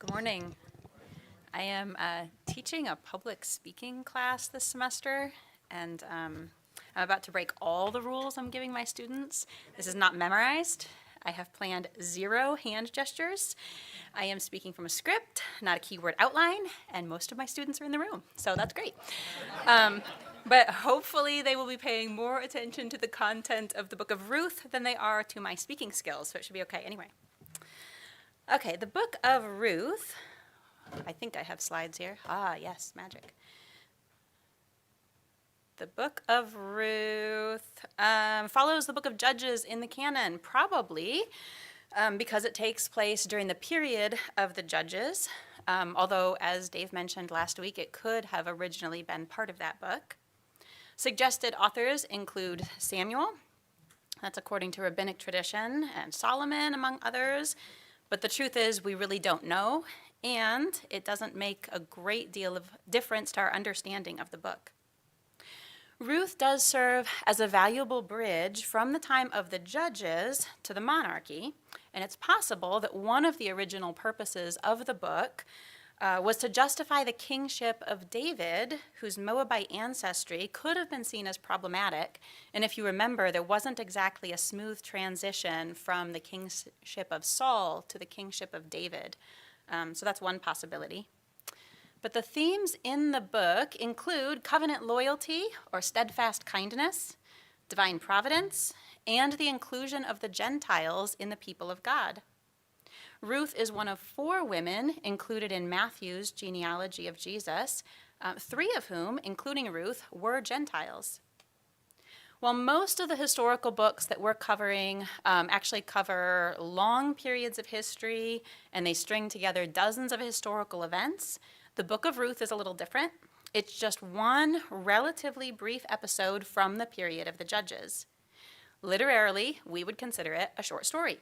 Good morning. I am teaching a public speaking class this semester, and I'm about to break all the rules I'm giving my students. This is not memorized. I have planned 0 hand gestures. I am speaking from a script, not a keyword outline, and most of my students are in the room, so that's great. But hopefully they will be paying more attention to the content of the Book of Ruth than they are to my speaking skills, so it should be okay anyway. Okay, the Book of Ruth. I think I have slides here. Ah, yes, magic. The Book of Ruth follows the Book of Judges in the canon, probably because it takes place during the period of the Judges, although, as Dave mentioned last week, it could have originally been part of that book. Suggested authors include Samuel, that's according to rabbinic tradition, and Solomon, among others. But the truth is, we really don't know, and it doesn't make a great deal of difference to our understanding of the book. Ruth does serve as a valuable bridge from the time of the judges to the monarchy, and it's possible that one of the original purposes of the book was to justify the kingship of David, whose Moabite ancestry could have been seen as problematic. And if you remember, there wasn't exactly a smooth transition from the kingship of Saul to the kingship of David. So that's one possibility. But the themes in the book include covenant loyalty or steadfast kindness, divine providence, and the inclusion of the Gentiles in the people of God. Ruth is one of 4 women included in Matthew's genealogy of Jesus, 3 of whom, including Ruth, were Gentiles. While most of the historical books that we're covering actually cover long periods of history and they string together dozens of historical events, the Book of Ruth is a little different. It's just one relatively brief episode from the period of the Judges. Literarily, we would consider it a short story,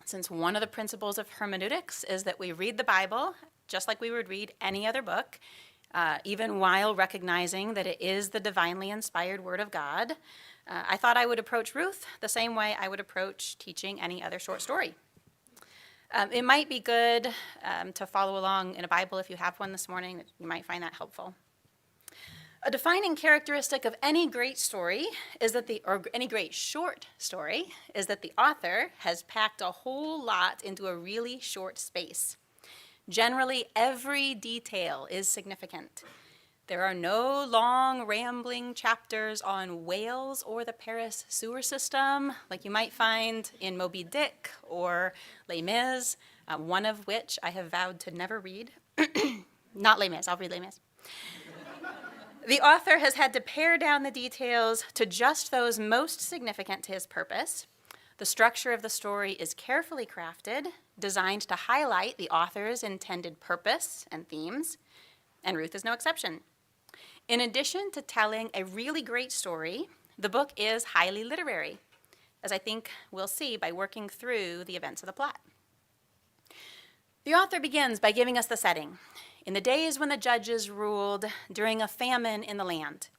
since one of the principles of hermeneutics is that we read the Bible just like we would read any other book, even while recognizing that it is the divinely inspired Word of God. I thought I would approach Ruth the same way I would approach teaching any other short story. It might be good to follow along in a Bible if you have one this morning. You might find that helpful. A defining characteristic of any great story is that any great short story is that the author has packed a whole lot into a really short space. Generally, every detail is significant. There are no long, rambling chapters on whales or the Paris sewer system, like you might find in Moby Dick or Les Mis, one of which I have vowed to never read. Not Les Mis, I'll read Les Mis. The author has had to pare down the details to just those most significant to his purpose. The structure of the story is carefully crafted, designed to highlight the author's intended purpose and themes, and Ruth is no exception. In addition to telling a really great story, the book is highly literary, as I think we'll see by working through the events of the plot. The author begins by giving us the setting. In the days when the judges ruled during a famine in the land.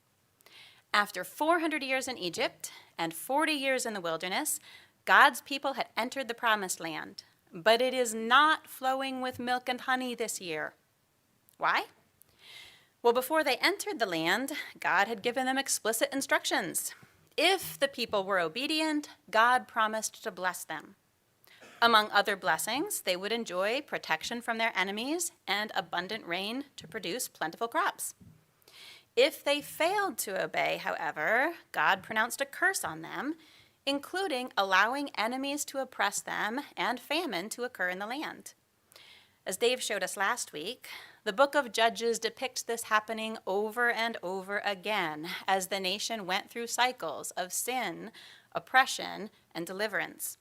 After 400 years in Egypt and 40 years in the wilderness, God's people had entered the promised land, but it is not flowing with milk and honey this year. Why? Well, before they entered the land, God had given them explicit instructions. If the people were obedient, God promised to bless them. Among other blessings, they would enjoy protection from their enemies and abundant rain to produce plentiful crops. If they failed to obey, however, God pronounced a curse on them, including allowing enemies to oppress them and famine to occur in the land. As Dave showed us last week, the book of Judges depicts this happening over and over again as the nation went through cycles of sin, oppression, and deliverance.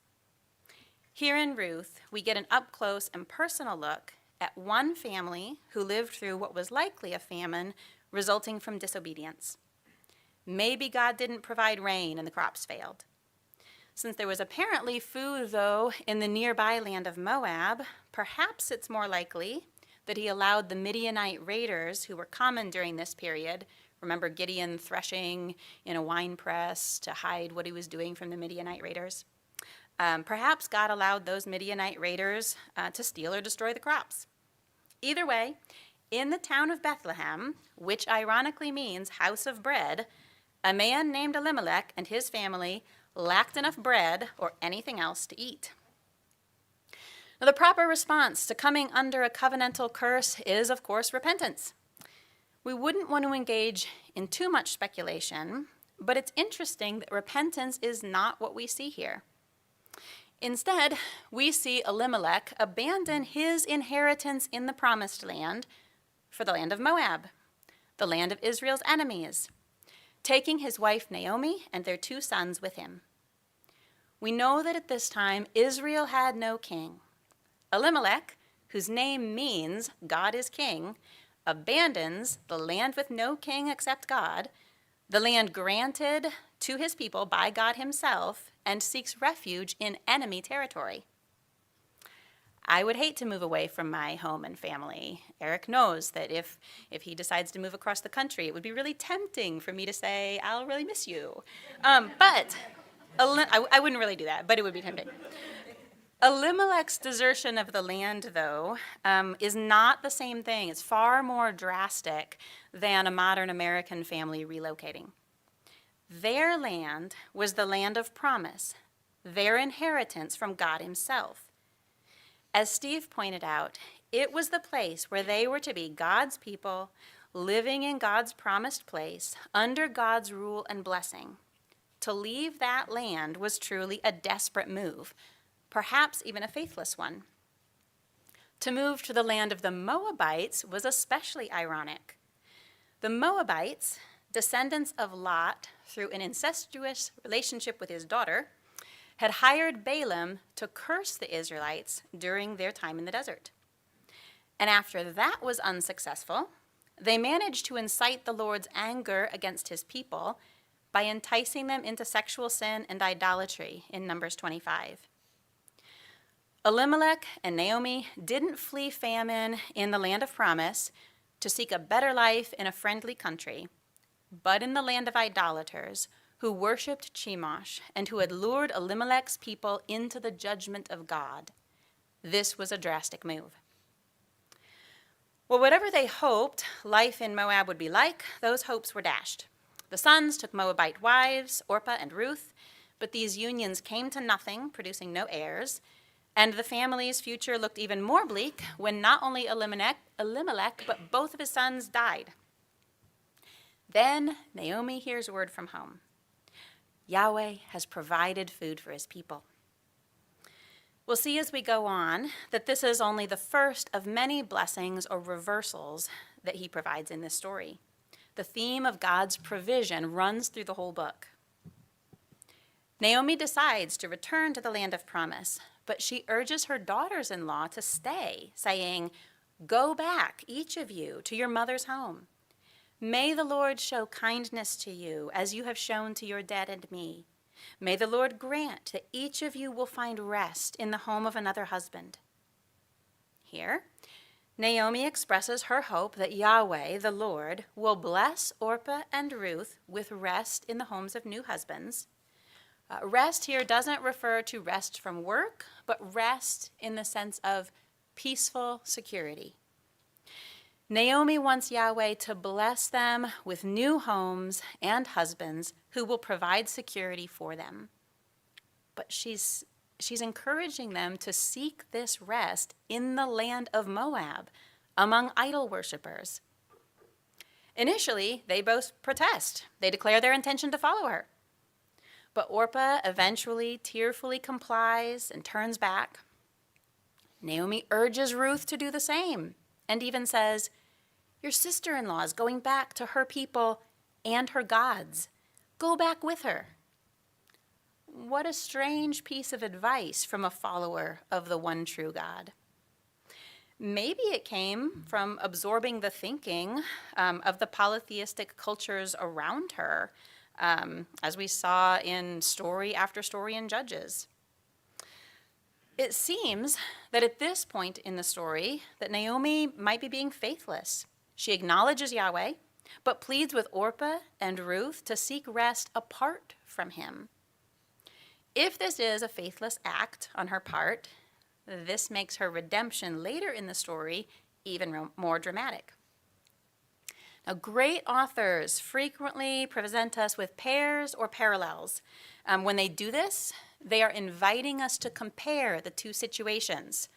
Here in Ruth, we get an up-close and personal look at one family who lived through what was likely a famine resulting from disobedience. Maybe God didn't provide rain and the crops failed. Since there was apparently food, though, in the nearby land of Moab, perhaps it's more likely that he allowed the Midianite raiders, who were common during this period, remember Gideon threshing in a wine press to hide what he was doing from the Midianite raiders? Perhaps God allowed those Midianite raiders to steal or destroy the crops. Either way, in the town of Bethlehem, which ironically means house of bread, a man named Elimelech and his family lacked enough bread or anything else to eat. Now, the proper response to coming under a covenantal curse is, of course, repentance. We wouldn't want to engage in too much speculation, but it's interesting that repentance is not what we see here. Instead, we see Elimelech abandon his inheritance in the promised land for the land of Moab, the land of Israel's enemies, taking his wife Naomi and their 2 sons with him. We know that at this time Israel had no king. Elimelech, whose name means God is king, abandons the land with no king except God, the land granted to his people by God himself, and seeks refuge in enemy territory. I would hate to move away from my home and family. Eric knows that if he decides to move across the country, it would be really tempting for me to say, I'll really miss you. But I wouldn't really do that, but it would be tempting. Elimelech's desertion of the land, though, is not the same thing. It's far more drastic than a modern American family relocating. Their land was the land of promise, their inheritance from God himself. As Steve pointed out, it was the place where they were to be God's people, living in God's promised place, under God's rule and blessing. To leave that land was truly a desperate move, perhaps even a faithless one. To move to the land of the Moabites was especially ironic. The Moabites, descendants of Lot through an incestuous relationship with his daughter, had hired Balaam to curse the Israelites during their time in the desert. And after that was unsuccessful, they managed to incite the Lord's anger against his people by enticing them into sexual sin and idolatry in Numbers 25. Elimelech and Naomi didn't flee famine in the land of promise to seek a better life in a friendly country, but in the land of idolaters who worshipped Chemosh and who had lured Elimelech's people into the judgment of God. This was a drastic move. Well, whatever they hoped life in Moab would be like, those hopes were dashed. The sons took Moabite wives, Orpah and Ruth, but these unions came to nothing, producing no heirs, and the family's future looked even more bleak when not only Elimelech, but both of his sons died. Then Naomi hears word from home. Yahweh has provided food for his people. We'll see as we go on that this is only the first of many blessings or reversals that he provides in this story. The theme of God's provision runs through the whole book. Naomi decides to return to the land of promise, but she urges her daughters-in-law to stay, saying, "Go back, each of you, to your mother's home. May the Lord show kindness to you as you have shown to your dead and me. May the Lord grant that each of you will find rest in the home of another husband." Here, Naomi expresses her hope that Yahweh, the Lord, will bless Orpah and Ruth with rest in the homes of new husbands. Rest here doesn't refer to rest from work, but rest in the sense of peaceful security. Naomi wants Yahweh to bless them with new homes and husbands who will provide security for them. But she's encouraging them to seek this rest in the land of Moab, among idol worshippers. Initially, they both protest. They declare their intention to follow her. But Orpah eventually tearfully complies and turns back. Naomi urges Ruth to do the same and even says, "Your sister-in-law is going back to her people and her gods. Go back with her." What a strange piece of advice from a follower of the one true God. Maybe it came from absorbing the thinking of the polytheistic cultures around her, as we saw in story after story in Judges. It seems that at this point in the story that Naomi might be being faithless. She acknowledges Yahweh, but pleads with Orpah and Ruth to seek rest apart from him. If this is a faithless act on her part, this makes her redemption later in the story even more dramatic. Now, great authors frequently present us with pairs or parallels. When they do this, they are inviting us to compare the two situations.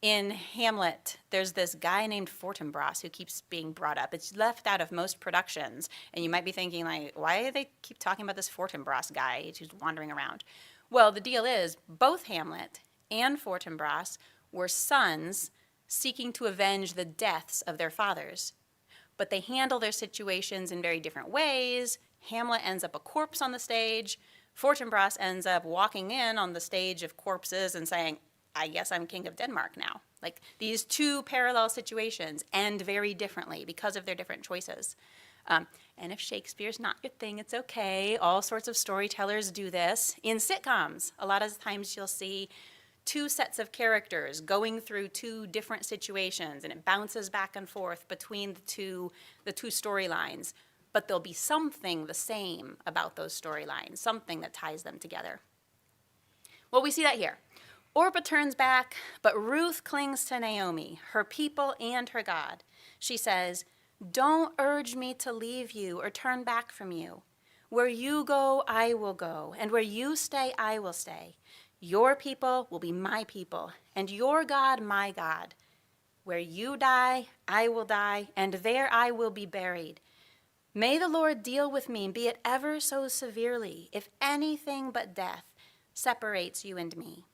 In Hamlet, there's this guy named Fortinbras who keeps being brought up. It's left out of most productions, and you might be thinking, like, why do they keep talking about this Fortinbras guy who's wandering around? Well, the deal is, both Hamlet and Fortinbras were sons seeking to avenge the deaths of their fathers. But they handle their situations in very different ways. Hamlet ends up a corpse on the stage. Fortinbras ends up walking in on the stage of corpses and saying, I guess I'm king of Denmark now. Like, these two parallel situations end very differently because of their different choices. And if Shakespeare's not your thing, it's okay. All sorts of storytellers do this. In sitcoms, a lot of times you'll see two sets of characters going through two different situations, and it bounces back and forth between the two storylines. But there'll be something the same about those storylines, something that ties them together. Well, we see that here. Orpah turns back, but Ruth clings to Naomi, her people and her God. She says, don't urge me to leave you or turn back from you. Where you go, I will go, and where you stay, I will stay. Your people will be my people, and your God my God. Where you die, I will die, and there I will be buried. May the Lord deal with me, be it ever so severely, if anything but death separates you and me.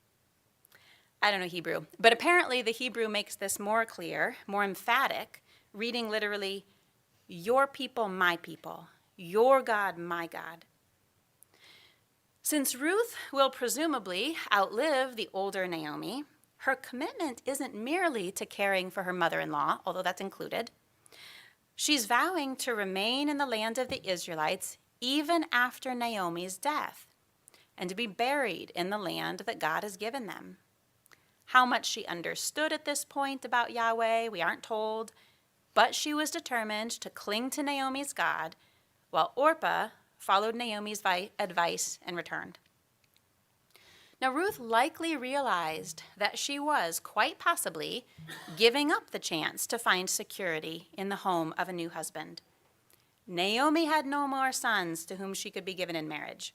I don't know Hebrew, but apparently the Hebrew makes this more clear, more emphatic, reading literally, your people, my people, your God, my God. Since Ruth will presumably outlive the older Naomi, her commitment isn't merely to caring for her mother-in-law, although that's included. She's vowing to remain in the land of the Israelites even after Naomi's death, and to be buried in the land that God has given them. How much she understood at this point about Yahweh, we aren't told, but she was determined to cling to Naomi's God, while Orpah followed Naomi's advice and returned. Now, Ruth likely realized that she was, quite possibly, giving up the chance to find security in the home of a new husband. Naomi had no more sons to whom she could be given in marriage.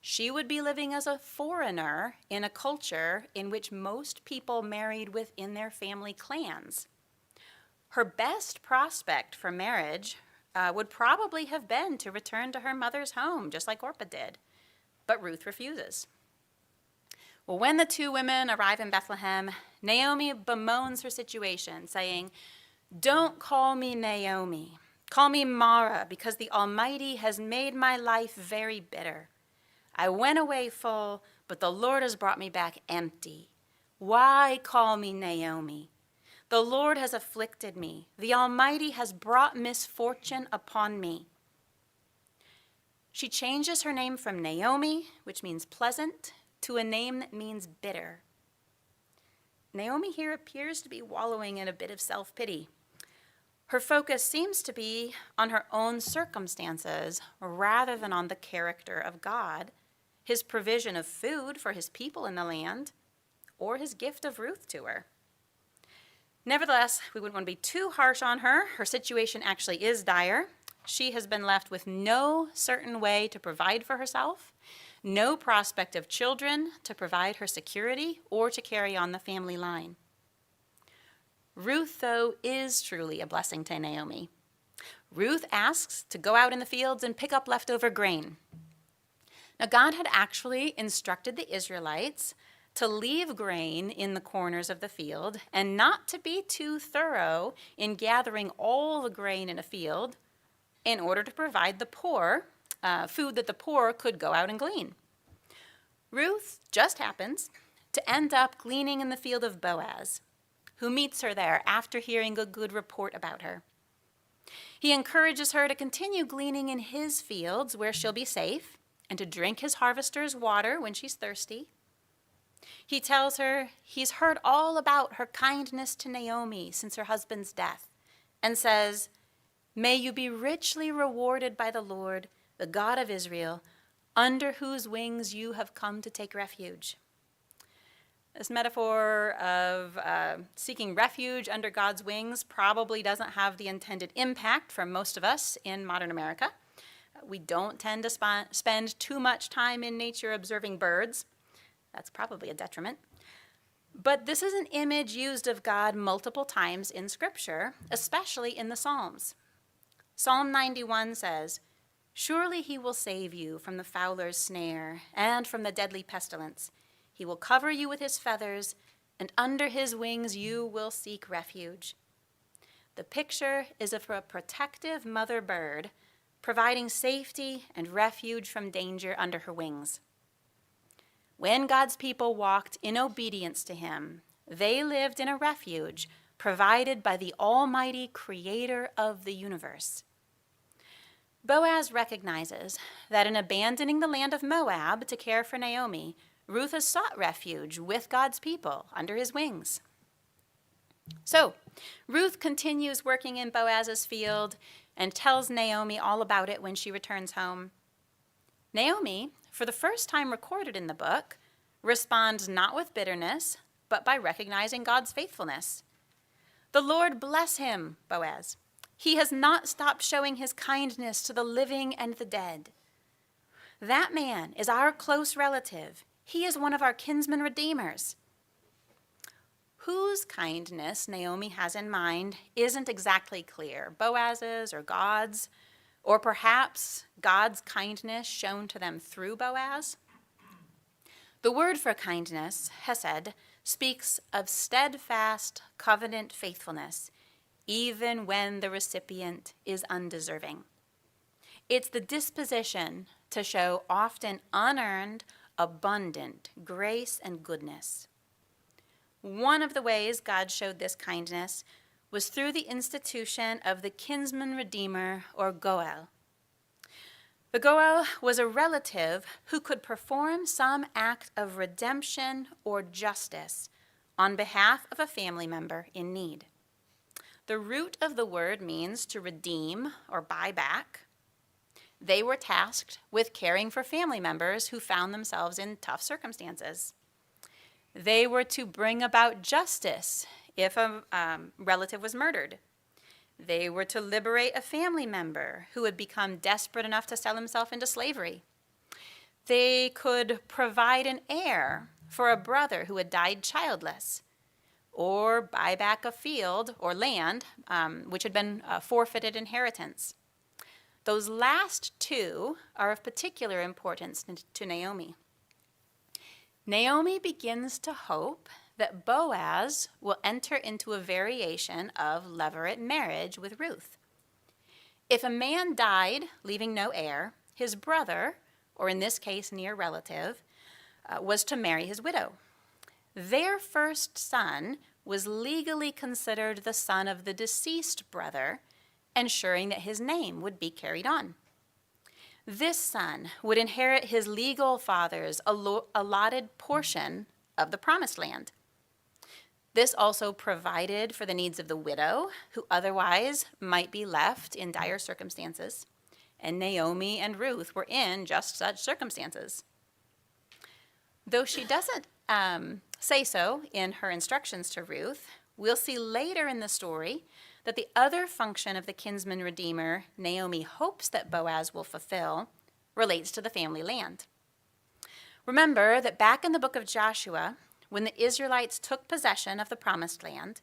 She would be living as a foreigner in a culture in which most people married within their family clans. Her best prospect for marriage would probably have been to return to her mother's home, just like Orpah did. But Ruth refuses. Well, when the two women arrive in Bethlehem, Naomi bemoans her situation, saying, don't call me Naomi. Call me Mara, because the Almighty has made my life very bitter. I went away full, but the Lord has brought me back empty. Why call me Naomi? The Lord has afflicted me. The Almighty has brought misfortune upon me. She changes her name from Naomi, which means pleasant, to a name that means bitter. Naomi here appears to be wallowing in a bit of self-pity. Her focus seems to be on her own circumstances rather than on the character of God, his provision of food for his people in the land, or his gift of Ruth to her. Nevertheless, we wouldn't want to be too harsh on her. Her situation actually is dire. She has been left with no certain way to provide for herself, no prospect of children to provide her security or to carry on the family line. Ruth, though, is truly a blessing to Naomi. Ruth asks to go out in the fields and pick up leftover grain. Now, God had actually instructed the Israelites to leave grain in the corners of the field and not to be too thorough in gathering all the grain in a field in order to provide the poor food that the poor could go out and glean. Ruth just happens to end up gleaning in the field of Boaz, who meets her there after hearing a good report about her. He encourages her to continue gleaning in his fields where she'll be safe and to drink his harvester's water when she's thirsty. He tells her he's heard all about her kindness to Naomi since her husband's death and says, may you be richly rewarded by the Lord, the God of Israel, under whose wings you have come to take refuge. This metaphor of seeking refuge under God's wings probably doesn't have the intended impact for most of us in modern America. We don't tend to spend too much time in nature observing birds. That's probably a detriment. But this is an image used of God multiple times in Scripture, especially in the Psalms. Psalm 91 says, "Surely he will save you from the fowler's snare and from the deadly pestilence. He will cover you with his feathers, and under his wings you will seek refuge." The picture is of a protective mother bird providing safety and refuge from danger under her wings. When God's people walked in obedience to him, they lived in a refuge provided by the Almighty Creator of the universe. Boaz recognizes that in abandoning the land of Moab to care for Naomi, Ruth has sought refuge with God's people under his wings. So, Ruth continues working in Boaz's field and tells Naomi all about it when she returns home. Naomi, for the first time recorded in the book, responds not with bitterness, but by recognizing God's faithfulness. "The Lord bless him," Boaz. "He has not stopped showing his kindness to the living and the dead. That man is our close relative. He is one of our kinsman redeemers." Whose kindness Naomi has in mind isn't exactly clear, Boaz's or God's, or perhaps God's kindness shown to them through Boaz. The word for kindness, hesed, speaks of steadfast covenant faithfulness, even when the recipient is undeserving. It's the disposition to show often unearned, abundant grace and goodness. One of the ways God showed this kindness was through the institution of the kinsman redeemer, or Goel. The Goel was a relative who could perform some act of redemption or justice on behalf of a family member in need. The root of the word means to redeem or buy back. They were tasked with caring for family members who found themselves in tough circumstances. They were to bring about justice if a relative was murdered. They were to liberate a family member who had become desperate enough to sell himself into slavery. They could provide an heir for a brother who had died childless, or buy back a field or land which had been forfeited inheritance. Those last two are of particular importance to Naomi. Naomi begins to hope that Boaz will enter into a variation of levirate marriage with Ruth. If a man died leaving no heir, his brother, or in this case near relative, was to marry his widow. Their first son was legally considered the son of the deceased brother, ensuring that his name would be carried on. This son would inherit his legal father's allotted portion of the promised land. This also provided for the needs of the widow, who otherwise might be left in dire circumstances. And Naomi and Ruth were in just such circumstances. Though she doesn't say so in her instructions to Ruth, we'll see later in the story that the other function of the kinsman redeemer Naomi hopes that Boaz will fulfill relates to the family land. Remember that back in the book of Joshua, when the Israelites took possession of the promised land,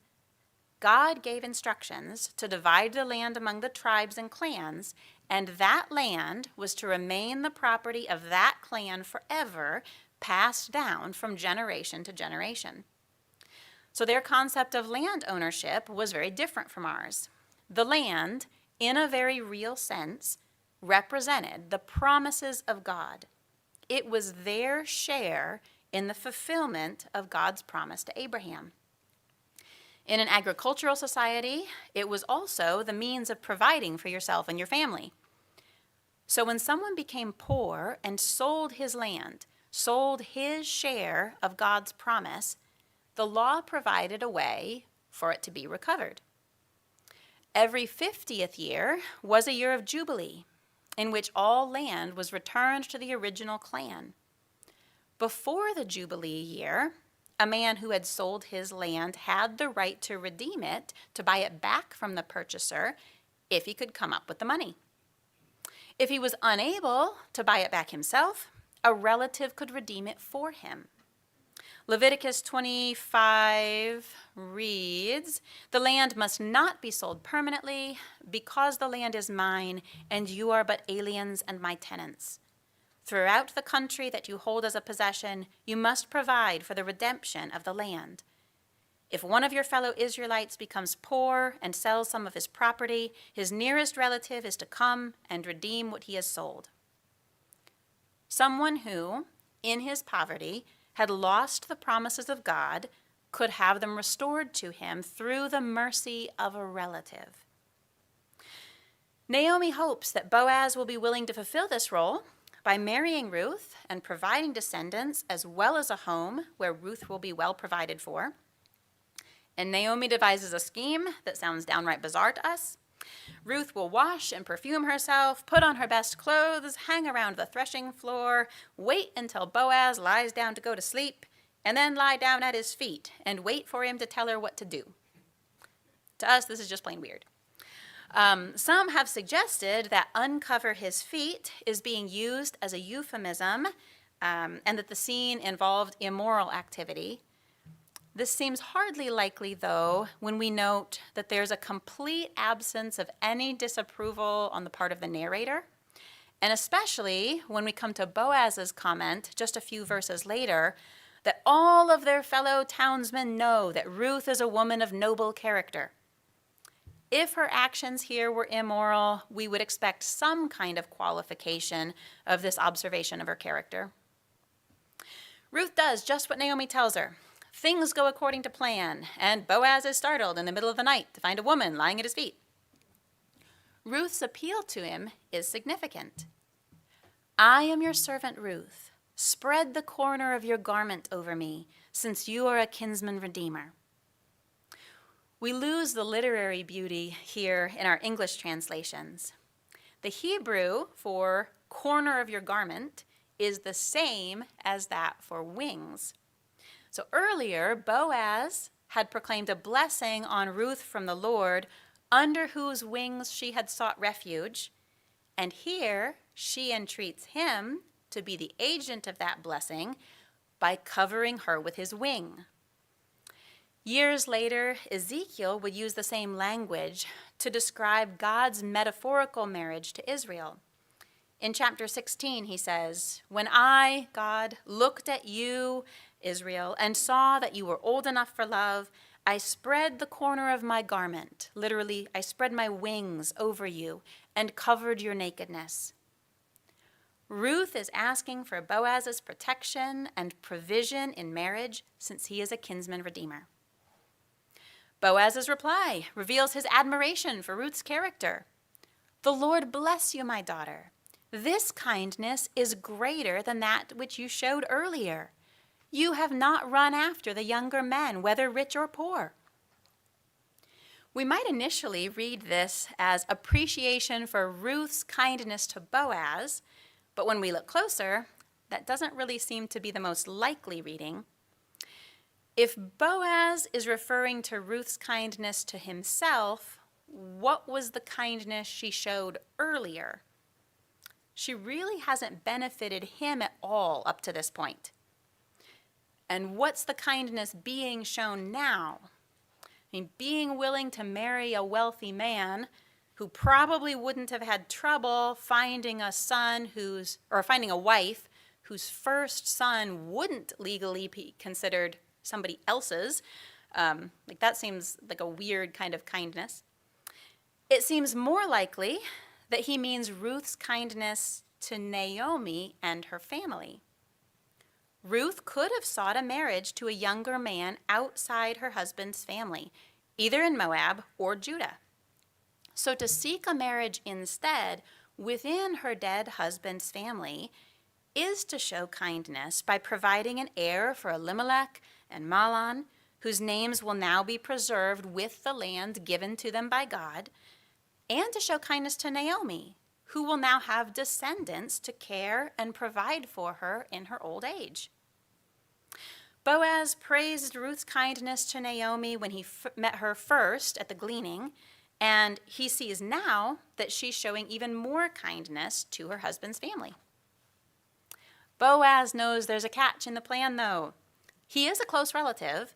God gave instructions to divide the land among the tribes and clans, and that land was to remain the property of that clan forever, passed down from generation to generation. So their concept of land ownership was very different from ours. The land, in a very real sense, represented the promises of God. It was their share in the fulfillment of God's promise to Abraham. In an agricultural society, it was also the means of providing for yourself and your family. So when someone became poor and sold his land, sold his share of God's promise, the law provided a way for it to be recovered. Every 50th year was a year of jubilee. in which all land was returned to the original clan. Before the Jubilee year, a man who had sold his land had the right to redeem it, to buy it back from the purchaser, if he could come up with the money. If he was unable to buy it back himself, a relative could redeem it for him. Leviticus 25 reads, "The land must not be sold permanently, because the land is mine, and you are but aliens and my tenants. Throughout the country that you hold as a possession, you must provide for the redemption of the land. If one of your fellow Israelites becomes poor and sells some of his property, his nearest relative is to come and redeem what he has sold." Someone who, in his poverty, had lost the promises of God could have them restored to him through the mercy of a relative. Naomi hopes that Boaz will be willing to fulfill this role by marrying Ruth and providing descendants as well as a home where Ruth will be well provided for. And Naomi devises a scheme that sounds downright bizarre to us. Ruth will wash and perfume herself, put on her best clothes, hang around the threshing floor, wait until Boaz lies down to go to sleep, and then lie down at his feet and wait for him to tell her what to do. To us, this is just plain weird. Some have suggested that uncover his feet is being used as a euphemism, and that the scene involved immoral activity. This seems hardly likely, though, when we note that there's a complete absence of any disapproval on the part of the narrator, and especially when we come to Boaz's comment just a few verses later that all of their fellow townsmen know that Ruth is a woman of noble character. If her actions here were immoral, we would expect some kind of qualification of this observation of her character. Ruth does just what Naomi tells her. Things go according to plan, and Boaz is startled in the middle of the night to find a woman lying at his feet. Ruth's appeal to him is significant. "I am your servant Ruth. Spread the corner of your garment over me, since you are a kinsman redeemer." We lose the literary beauty here in our English translations. The Hebrew for corner of your garment is the same as that for wings. So earlier, Boaz had proclaimed a blessing on Ruth from the Lord, under whose wings she had sought refuge. And here, she entreats him to be the agent of that blessing by covering her with his wing. Years later, Ezekiel would use the same language to describe God's metaphorical marriage to Israel. In chapter 16, he says, "When I, God, looked at you, Israel, and saw that you were old enough for love, I spread the corner of my garment," literally, I spread my wings over you and covered your nakedness. Ruth is asking for Boaz's protection and provision in marriage since he is a kinsman redeemer. Boaz's reply reveals his admiration for Ruth's character. "The Lord bless you, my daughter. This kindness is greater than that which you showed earlier. You have not run after the younger men, whether rich or poor." We might initially read this as appreciation for Ruth's kindness to Boaz, but when we look closer, that doesn't really seem to be the most likely reading. If Boaz is referring to Ruth's kindness to himself, what was the kindness she showed earlier? She really hasn't benefited him at all up to this point. And what's the kindness being shown now? I mean, being willing to marry a wealthy man who probably wouldn't have had trouble finding a wife whose first son wouldn't legally be considered somebody else's. That seems like a weird kind of kindness. It seems more likely that he means Ruth's kindness to Naomi and her family. Ruth could have sought a marriage to a younger man outside her husband's family, either in Moab or Judah. So to seek a marriage instead within her dead husband's family is to show kindness by providing an heir for Elimelech and Mahlon, whose names will now be preserved with the land given to them by God, and to show kindness to Naomi, who will now have descendants to care and provide for her in her old age. Boaz praised Ruth's kindness to Naomi when he met her first at the gleaning, and he sees now that she's showing even more kindness to her husband's family. Boaz knows there's a catch in the plan, though. He is a close relative,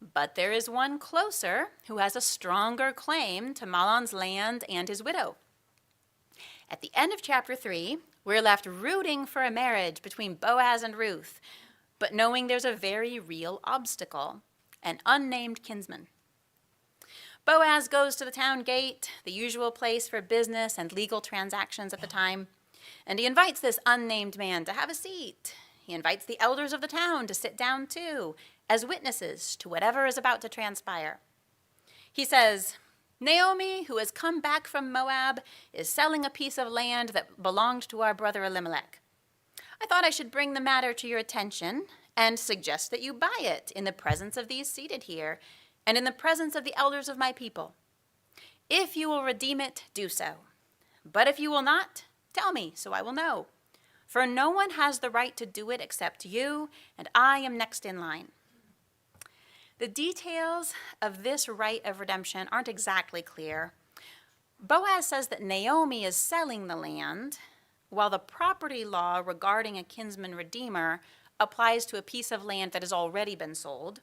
but there is one closer who has a stronger claim to Mahlon's land and his widow. At the end of chapter 3, we're left rooting for a marriage between Boaz and Ruth, but knowing there's a very real obstacle, an unnamed kinsman. Boaz goes to the town gate, the usual place for business and legal transactions at the time, and he invites this unnamed man to have a seat. He invites the elders of the town to sit down too, as witnesses to whatever is about to transpire. He says, Naomi, who has come back from Moab, is selling a piece of land that belonged to our brother Elimelech. I thought I should bring the matter to your attention and suggest that you buy it in the presence of these seated here and in the presence of the elders of my people. If you will redeem it, do so. But if you will not, tell me, so I will know. For no one has the right to do it except you, and I am next in line. The details of this right of redemption aren't exactly clear. Boaz says that Naomi is selling the land, while the property law regarding a kinsman redeemer applies to a piece of land that has already been sold.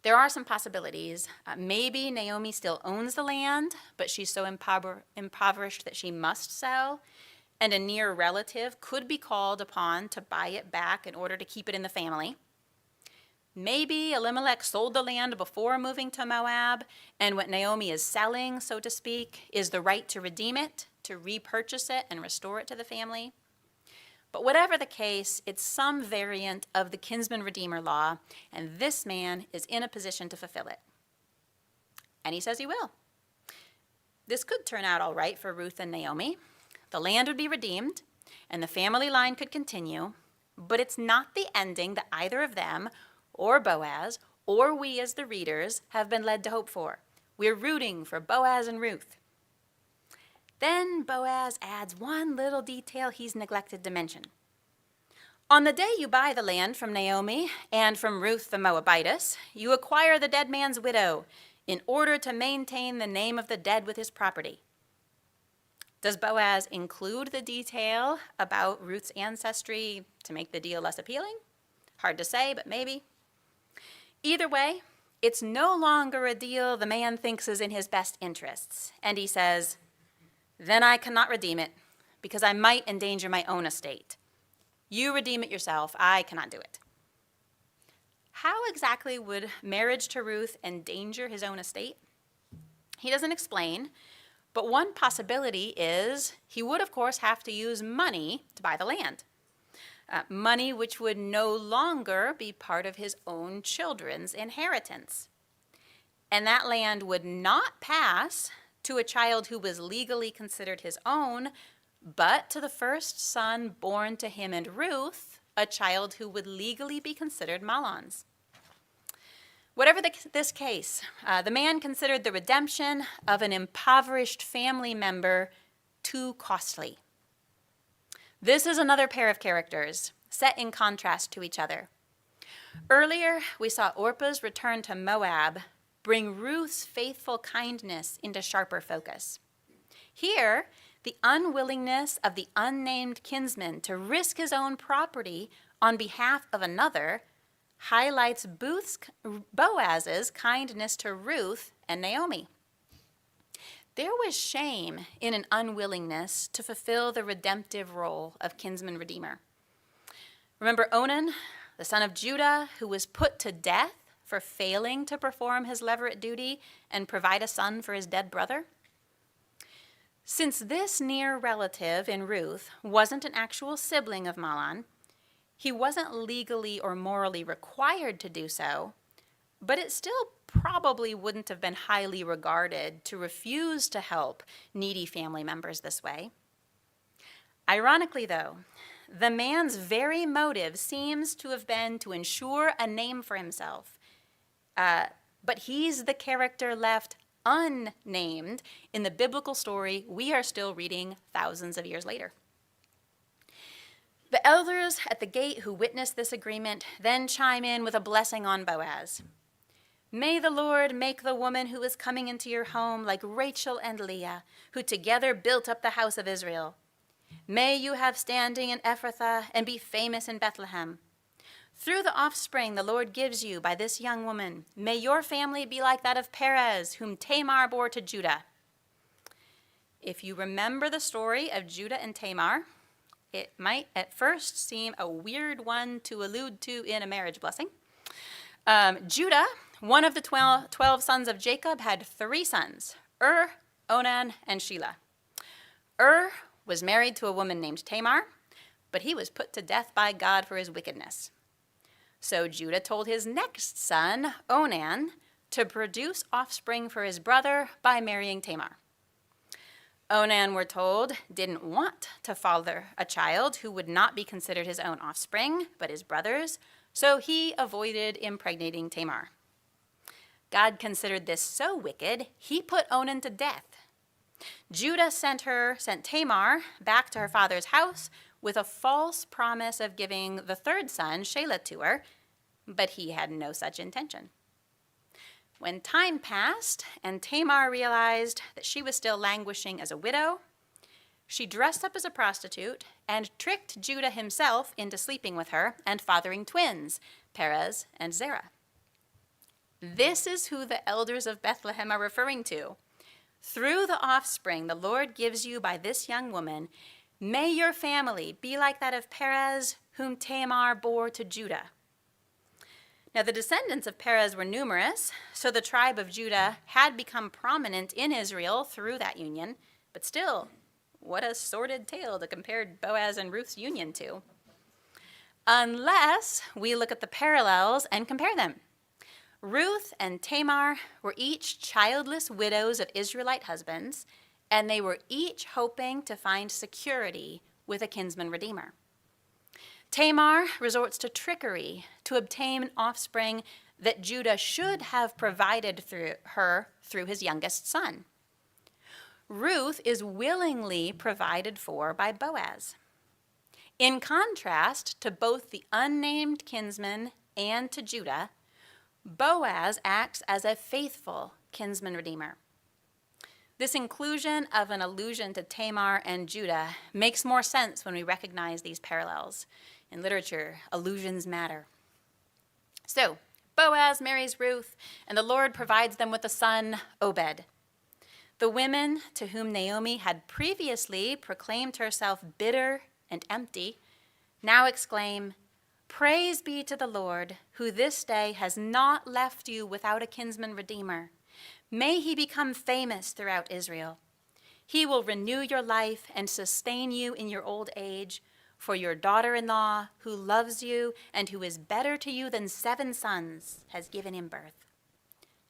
There are some possibilities. Maybe Naomi still owns the land, but she's so impoverished that she must sell, and a near relative could be called upon to buy it back in order to keep it in the family. Maybe Elimelech sold the land before moving to Moab, and what Naomi is selling, so to speak, is the right to redeem it, to repurchase it, and restore it to the family. But whatever the case, it's some variant of the kinsman redeemer law, and this man is in a position to fulfill it. And he says he will. This could turn out all right for Ruth and Naomi. The land would be redeemed, and the family line could continue, but it's not the ending that either of them, or Boaz, or we as the readers have been led to hope for. We're rooting for Boaz and Ruth. Then Boaz adds one little detail he's neglected to mention. On the day you buy the land from Naomi and from Ruth the Moabitess, you acquire the dead man's widow in order to maintain the name of the dead with his property. Does Boaz include the detail about Ruth's ancestry to make the deal less appealing? Hard to say, but maybe. Either way, it's no longer a deal the man thinks is in his best interests, and he says, then I cannot redeem it, because I might endanger my own estate. You redeem it yourself, I cannot do it. How exactly would marriage to Ruth endanger his own estate? He doesn't explain, but one possibility is he would, of course, have to use money to buy the land. Money which would no longer be part of his own children's inheritance. And that land would not pass to a child who was legally considered his own, but to the first son born to him and Ruth, a child who would legally be considered Mahlon's. Whatever this case, the man considered the redemption of an impoverished family member too costly. This is another pair of characters set in contrast to each other. Earlier, we saw Orpah's return to Moab bring Ruth's faithful kindness into sharper focus. Here, the unwillingness of the unnamed kinsman to risk his own property on behalf of another highlights Boaz's kindness to Ruth and Naomi. There was shame in an unwillingness to fulfill the redemptive role of kinsman redeemer. Remember Onan, the son of Judah, who was put to death for failing to perform his levirate duty and provide a son for his dead brother? Since this near relative in Ruth wasn't an actual sibling of Mahlon, he wasn't legally or morally required to do so, but it still probably wouldn't have been highly regarded to refuse to help needy family members this way. Ironically, though, the man's very motive seems to have been to ensure a name for himself, but he's the character left unnamed in the biblical story we are still reading thousands of years later. The elders at the gate who witnessed this agreement then chime in with a blessing on Boaz. May the Lord make the woman who is coming into your home like Rachel and Leah, who together built up the house of Israel. May you have standing in Ephrathah and be famous in Bethlehem. Through the offspring the Lord gives you by this young woman, may your family be like that of Perez, whom Tamar bore to Judah. If you remember the story of Judah and Tamar, it might at first seem a weird one to allude to in a marriage blessing. Judah, one of the 12 sons of Jacob, had 3 sons, Onan, and Shelah. Was married to a woman named Tamar, but he was put to death by God for his wickedness. So Judah told his next son, Onan, to produce offspring for his brother by marrying Tamar. Onan, we're told, didn't want to father a child who would not be considered his own offspring, but his brother's, so he avoided impregnating Tamar. God considered this so wicked, he put Onan to death. Judah sent Tamar back to her father's house with a false promise of giving the 3rd son, Shelah, to her, but he had no such intention. When time passed and Tamar realized that she was still languishing as a widow, she dressed up as a prostitute and tricked Judah himself into sleeping with her and fathering twins, Perez and Zerah. This is who the elders of Bethlehem are referring to. Through the offspring the Lord gives you by this young woman, may your family be like that of Perez, whom Tamar bore to Judah. Now the descendants of Perez were numerous, so the tribe of Judah had become prominent in Israel through that union, but still, what a sordid tale to compare Boaz and Ruth's union to. Unless we look at the parallels and compare them. Ruth and Tamar were each childless widows of Israelite husbands, and they were each hoping to find security with a kinsman redeemer. Tamar resorts to trickery to obtain an offspring that Judah should have provided through his youngest son. Ruth is willingly provided for by Boaz. In contrast to both the unnamed kinsman and to Judah, Boaz acts as a faithful kinsman redeemer. This inclusion of an allusion to Tamar and Judah makes more sense when we recognize these parallels. In literature, allusions matter. So, Boaz marries Ruth, and the Lord provides them with a son, Obed. The women to whom Naomi had previously proclaimed herself bitter and empty now exclaim, "Praise be to the Lord, who this day has not left you without a kinsman redeemer. May he become famous throughout Israel. He will renew your life and sustain you in your old age, for your daughter-in-law, who loves you and who is better to you than 7 sons, has given him birth."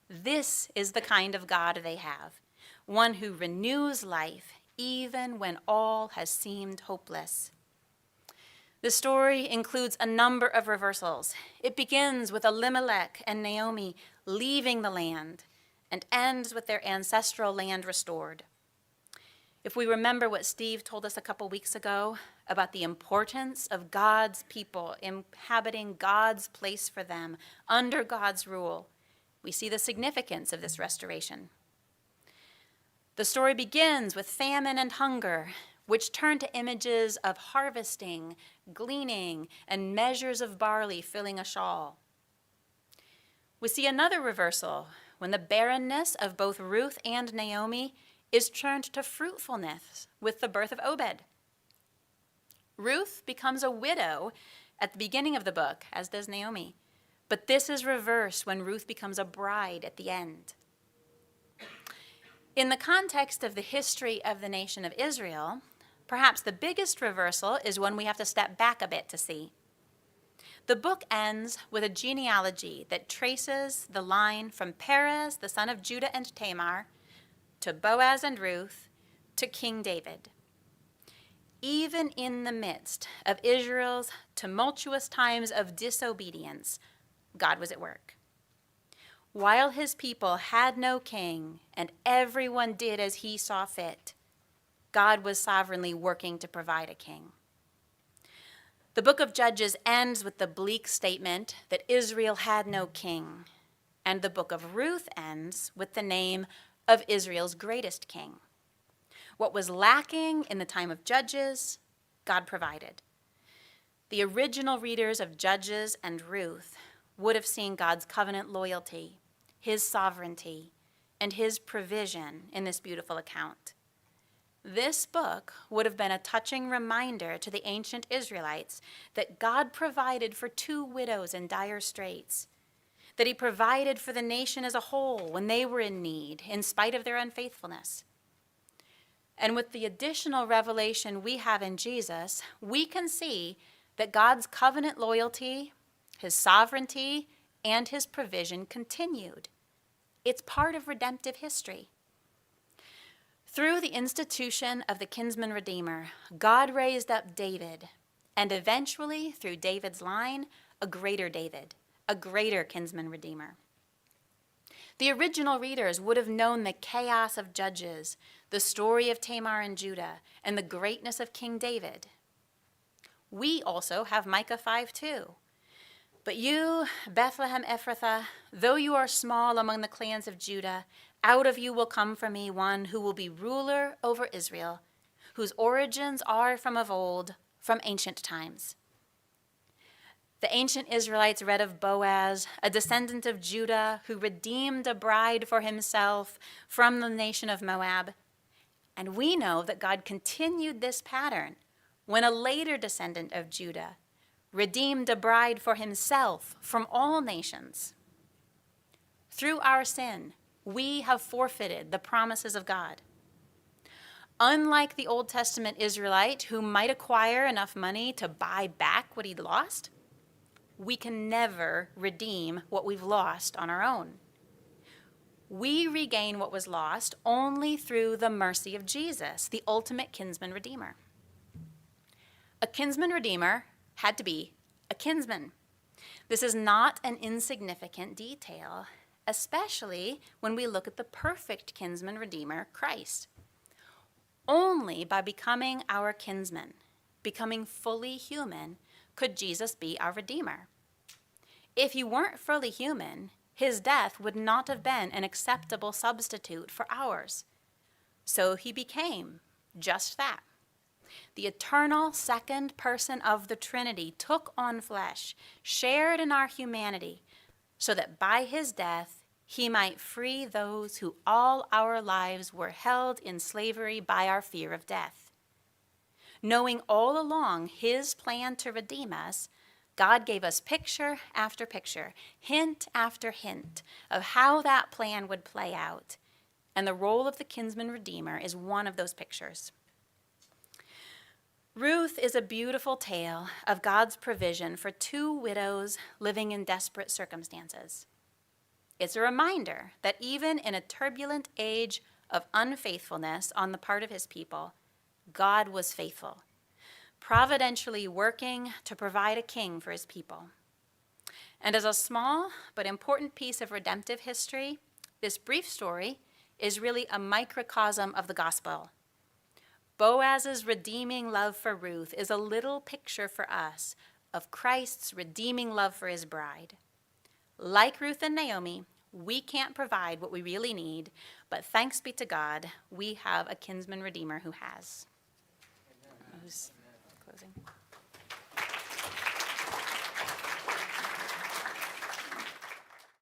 This is the kind of God they have, one who renews life even when all has seemed hopeless. The story includes a number of reversals. It begins with Elimelech and Naomi leaving the land and ends with their ancestral land restored. If we remember what Steve told us a couple weeks ago about the importance of God's people inhabiting God's place for them under God's rule, we see the significance of this restoration. The story begins with famine and hunger, which turn to images of harvesting, gleaning, and measures of barley filling a shawl. We see another reversal when the barrenness of both Ruth and Naomi is turned to fruitfulness with the birth of Obed. Ruth becomes a widow at the beginning of the book, as does Naomi, but this is reversed when Ruth becomes a bride at the end. In the context of the history of the nation of Israel, perhaps the biggest reversal is one we have to step back a bit to see. The book ends with a genealogy that traces the line from Perez, the son of Judah and Tamar, to Boaz and Ruth, to King David. Even in the midst of Israel's tumultuous times of disobedience, God was at work. While his people had no king and everyone did as he saw fit, God was sovereignly working to provide a king. The book of Judges ends with the bleak statement that Israel had no king, and the book of Ruth ends with the name of Israel's greatest king. What was lacking in the time of Judges, God provided. The original readers of Judges and Ruth would have seen God's covenant loyalty, his sovereignty, and his provision in this beautiful account. This book would have been a touching reminder to the ancient Israelites that God provided for two widows in dire straits, that he provided for the nation as a whole when they were in need, in spite of their unfaithfulness. And with the additional revelation we have in Jesus, we can see that God's covenant loyalty, his sovereignty, and his provision continued. It's part of redemptive history. Through the institution of the kinsman redeemer, God raised up David, and eventually, through David's line, a greater David, a greater kinsman redeemer. The original readers would have known the chaos of Judges, the story of Tamar and Judah, and the greatness of King David. We also have Micah 5:2. But you, Bethlehem Ephrathah, though you are small among the clans of Judah, out of you will come for me one who will be ruler over Israel, whose origins are from of old, from ancient times. The ancient Israelites read of Boaz, a descendant of Judah, who redeemed a bride for himself from the nation of Moab. And we know that God continued this pattern when a later descendant of Judah redeemed a bride for himself from all nations. Through our sin, we have forfeited the promises of God. Unlike the Old Testament Israelite who might acquire enough money to buy back what he'd lost, we can never redeem what we've lost on our own. We regain what was lost only through the mercy of Jesus, the ultimate kinsman redeemer. A kinsman redeemer had to be a kinsman. This is not an insignificant detail, especially when we look at the perfect kinsman redeemer, Christ. Only by becoming our kinsman, becoming fully human, could Jesus be our redeemer. If he weren't fully human, his death would not have been an acceptable substitute for ours. So he became just that. The eternal second person of the Trinity took on flesh, shared in our humanity, so that by his death he might free those who all our lives were held in slavery by our fear of death. Knowing all along his plan to redeem us, God gave us picture after picture, hint after hint of how that plan would play out, and the role of the kinsman redeemer is one of those pictures. Ruth is a beautiful tale of God's provision for two widows living in desperate circumstances. It's a reminder that even in a turbulent age of unfaithfulness on the part of his people, God was faithful, providentially working to provide a king for his people. And as a small but important piece of redemptive history, this brief story is really a microcosm of the gospel. Boaz's redeeming love for Ruth is a little picture for us of Christ's redeeming love for his bride. Like Ruth and Naomi, we can't provide what we really need, but thanks be to God, we have a kinsman redeemer who has. Amen. Who's closing?